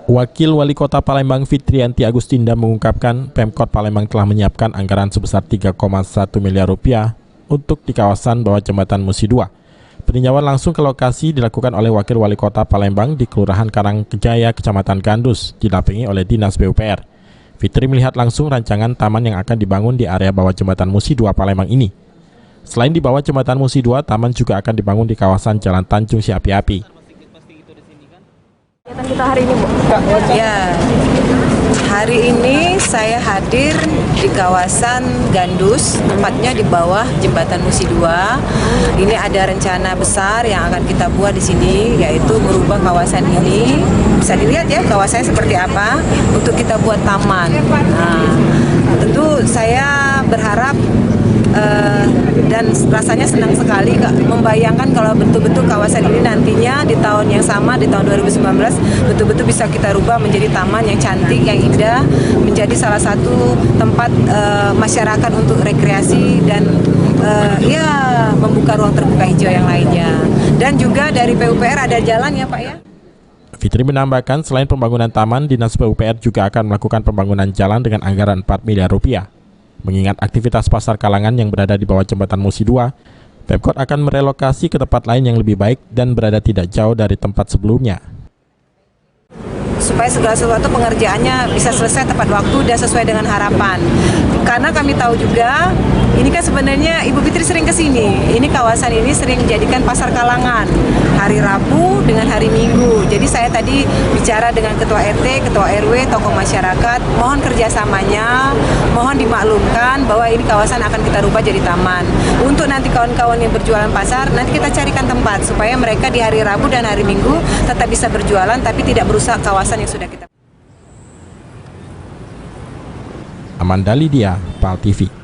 Wakil Wali Kota Palembang Fitriyanti Agustinda mengungkapkan Pemkot Palembang telah menyiapkan anggaran sebesar 3,1 miliar rupiah untuk di kawasan bawah jembatan Musi 2. Peninjauan langsung ke lokasi dilakukan oleh Wakil Wali Kota Palembang di Kelurahan Karangkejaya, Kecamatan Gandus, didampingi oleh Dinas PUPR. Fitri melihat langsung rancangan taman yang akan dibangun di area bawah jembatan Musi 2 Palembang ini. Selain di bawah jembatan Musi 2, taman juga akan dibangun di kawasan Jalan Tanjung Siapi-api. Kita hari ini, Bu? Ya, hari ini saya hadir di kawasan Gandus, tepatnya di bawah jembatan Musi 2. Ini ada rencana besar yang akan kita buat di sini, yaitu merubah kawasan ini. Bisa dilihat ya kawasannya seperti apa untuk kita buat taman. Nah, tentu saya berharap dan rasanya senang sekali membayangkan kalau betul-betul kawasan ini nantinya di tahun yang sama, di tahun 2019 betul-betul bisa kita rubah menjadi taman yang cantik, yang indah, menjadi salah satu tempat masyarakat untuk rekreasi dan membuka ruang terbuka hijau yang lainnya. Dan juga dari PUPR ada jalan ya Pak ya. Fitri menambahkan selain pembangunan taman, Dinas PUPR juga akan melakukan pembangunan jalan dengan anggaran 4 miliar rupiah. Mengingat aktivitas pasar kalangan yang berada di bawah jembatan Musi 2, Pemkot akan merelokasi ke tempat lain yang lebih baik dan berada tidak jauh dari tempat sebelumnya. Supaya segala sesuatu pengerjaannya bisa selesai tepat waktu dan sesuai dengan harapan. Karena kami tahu juga, ini kan sebenarnya Ibu Fitri sering ke sini. Ini kawasan ini sering dijadikan pasar kalangan, hari Rabu dengan hari Minggu. Jadi saya tadi bicara dengan Ketua RT, Ketua RW, tokoh masyarakat, mohon kerjasamanya, mohon dimaklumkan bahwa ini kawasan akan kita rubah jadi taman. Untuk nanti kawan-kawan yang berjualan pasar, nanti kita carikan tempat supaya mereka di hari Rabu dan hari Minggu tetap bisa berjualan tapi tidak merusak kawasan yang sudah kita. Amanda Lydia, PAL TV.